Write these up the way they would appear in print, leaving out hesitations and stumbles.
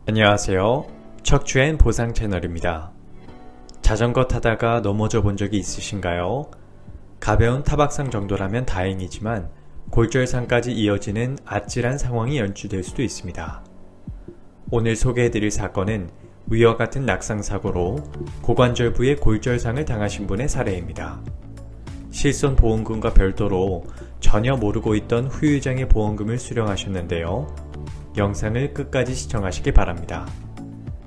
안녕하세요. 척추엔 보상 채널입니다. 자전거 타다가 넘어져 본 적이 있으신가요? 가벼운 타박상 정도라면 다행이지만 골절상까지 이어지는 아찔한 상황이 연출될 수도 있습니다. 오늘 소개해드릴 사건은 위와 같은 낙상사고로 고관절 부에 골절상을 당하신 분의 사례입니다. 실손보험금과 별도로 전혀 모르고 있던 후유장애 보험금을 수령하셨는데요. 영상을 끝까지 시청하시기 바랍니다.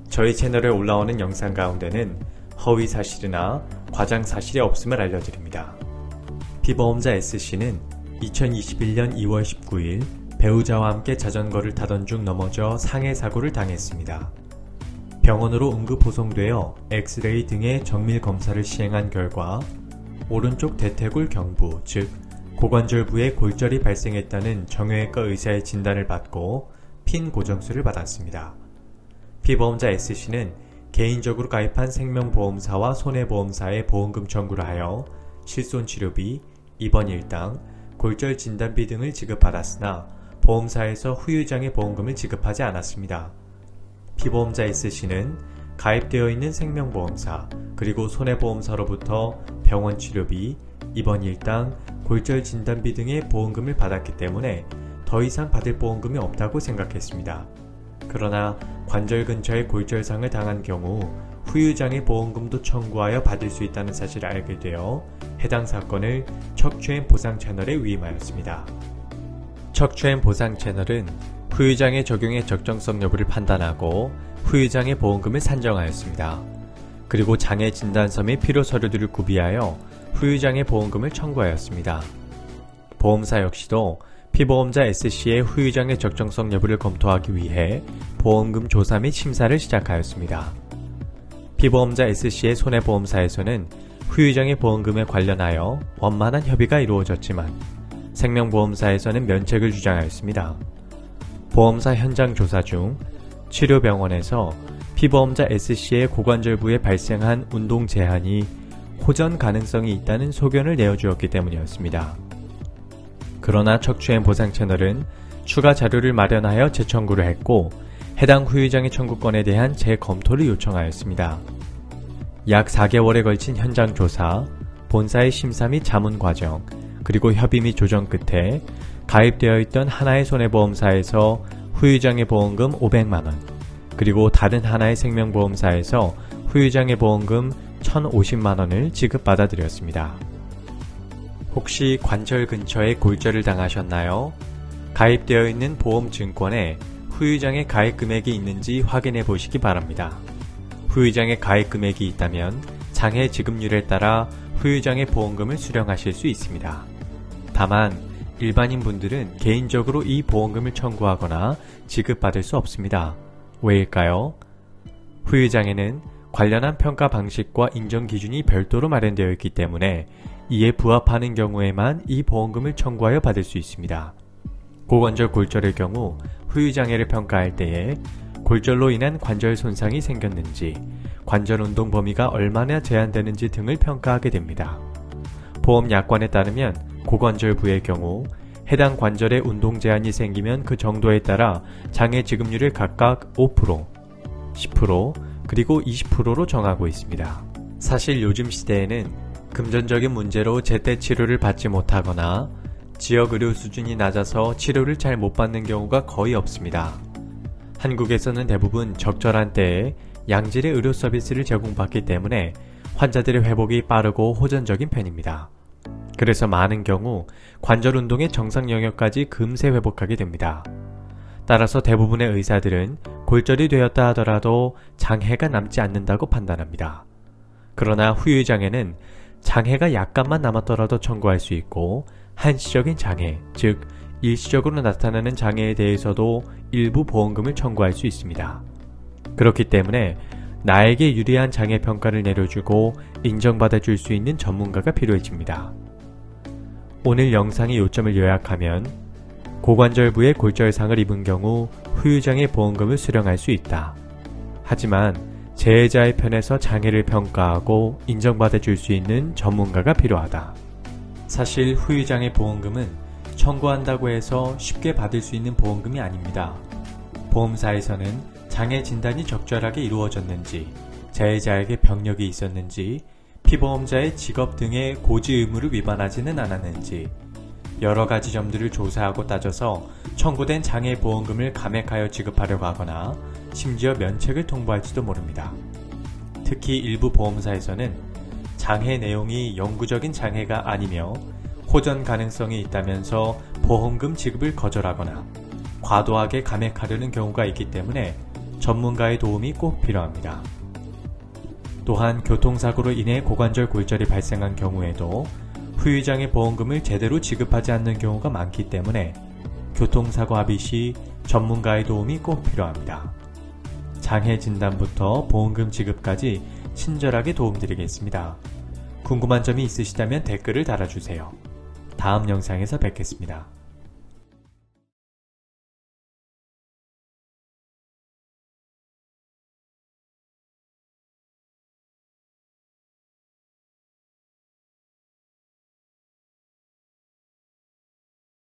저희 채널에 올라오는 영상 가운데는 허위 사실이나 과장 사실이 없음을 알려드립니다. 피보험자 S씨는 2021년 2월 19일 배우자와 함께 자전거를 타던 중 넘어져 상해 사고를 당했습니다. 병원으로 응급 호송되어 엑스레이 등의 정밀 검사를 시행한 결과 오른쪽 대퇴골 경부, 즉 고관절부에 골절이 발생했다는 정형외과 의사의 진단을 받고 핀 고정수를 받았습니다. 피보험자 S씨는 개인적으로 가입한 생명보험사와 손해보험사에 보험금 청구를 하여 실손치료비, 입원 일당, 골절 진단비 등을 지급받았으나 보험사에서 후유장애 보험금을 지급하지 않았습니다. 피보험자 S씨는 가입되어 있는 생명보험사 그리고 손해보험사로부터 병원 치료비, 입원 일당, 골절 진단비 등의 보험금을 받았기 때문에 더 이상 받을 보험금이 없다고 생각했습니다. 그러나 관절 근처에 골절상을 당한 경우 후유장애 보험금도 청구하여 받을 수 있다는 사실을 알게 되어 해당 사건을 척추엔 보상 채널에 위임하였습니다. 척추엔 보상 채널은 후유장애 적용의 적정성 여부를 판단하고 후유장애 보험금을 산정하였습니다. 그리고 장애 진단서 및 필요 서류들을 구비하여 후유장애 보험금을 청구하였습니다. 보험사 역시도 피보험자 S씨의 후유장애 적정성 여부를 검토하기 위해 보험금 조사 및 심사를 시작하였습니다. 피보험자 S씨의 손해보험사에서는 후유장애 보험금에 관련하여 원만한 협의가 이루어졌지만 생명보험사에서는 면책을 주장하였습니다. 보험사 현장 조사 중 치료병원에서 피보험자 S씨의 고관절부에 발생한 운동 제한이 호전 가능성이 있다는 소견을 내어주었기 때문이었습니다. 그러나 척추엔 보상 채널은 추가 자료를 마련하여 재청구를 했고 해당 후유장애 청구권에 대한 재검토를 요청하였습니다. 약 4개월에 걸친 현장 조사, 본사의 심사 및 자문 과정, 그리고 협의 및 조정 끝에 가입되어 있던 하나의 손해보험사에서 후유장애 보험금 500만원, 그리고 다른 하나의 생명보험사에서 후유장애 보험금 1,050만원을 지급받아들였습니다. 혹시 관절 근처에 골절을 당하셨나요? 가입되어 있는 보험증권에 후유장애 가입 금액이 있는지 확인해 보시기 바랍니다. 후유장애 가입 금액이 있다면 장애 지급률에 따라 후유장애 보험금을 수령하실 수 있습니다. 다만 일반인 분들은 개인적으로 이 보험금을 청구하거나 지급받을 수 없습니다. 왜일까요? 후유장애는 관련한 평가 방식과 인정 기준이 별도로 마련되어 있기 때문에 이에 부합하는 경우에만 이 보험금을 청구하여 받을 수 있습니다. 고관절 골절의 경우 후유장애를 평가할 때에 골절로 인한 관절 손상이 생겼는지, 관절 운동 범위가 얼마나 제한되는지 등을 평가하게 됩니다. 보험 약관에 따르면 고관절부의 경우 해당 관절에 운동 제한이 생기면 그 정도에 따라 장애 지급률을 각각 5%, 10%, 그리고 20%로 정하고 있습니다. 사실 요즘 시대에는 금전적인 문제로 제때 치료를 받지 못하거나 지역 의료 수준이 낮아서 치료를 잘 못 받는 경우가 거의 없습니다. 한국에서는 대부분 적절한 때에 양질의 의료 서비스를 제공받기 때문에 환자들의 회복이 빠르고 호전적인 편입니다. 그래서 많은 경우 관절 운동의 정상 영역까지 금세 회복하게 됩니다. 따라서 대부분의 의사들은 골절이 되었다 하더라도 장애가 남지 않는다고 판단합니다. 그러나 후유장애는 장애가 약간만 남았더라도 청구할 수 있고 한시적인 장애, 즉 일시적으로 나타나는 장애에 대해서도 일부 보험금을 청구할 수 있습니다. 그렇기 때문에 나에게 유리한 장애 평가를 내려주고 인정받아 줄 수 있는 전문가가 필요해집니다. 오늘 영상의 요점을 요약하면 고관절부에 골절상을 입은 경우 후유장애 보험금을 수령할 수 있다. 하지만 재해자의 편에서 장애를 평가하고 인정받아 줄 수 있는 전문가가 필요하다. 사실 후유장애 보험금은 청구한다고 해서 쉽게 받을 수 있는 보험금이 아닙니다. 보험사에서는 장애 진단이 적절하게 이루어졌는지, 재해자에게 병력이 있었는지, 피보험자의 직업 등의 고지 의무를 위반하지는 않았는지 여러 가지 점들을 조사하고 따져서 청구된 장애보험금을 감액하여 지급하려고 하거나 심지어 면책을 통보할지도 모릅니다. 특히 일부 보험사에서는 장애 내용이 영구적인 장애가 아니며 호전 가능성이 있다면서 보험금 지급을 거절하거나 과도하게 감액하려는 경우가 있기 때문에 전문가의 도움이 꼭 필요합니다. 또한 교통사고로 인해 고관절 골절이 발생한 경우에도 후유장애 보험금을 제대로 지급하지 않는 경우가 많기 때문에 교통사고 합의 시 전문가의 도움이 꼭 필요합니다. 장애 진단부터 보험금 지급까지 친절하게 도움드리겠습니다. 궁금한 점이 있으시다면 댓글을 달아주세요. 다음 영상에서 뵙겠습니다.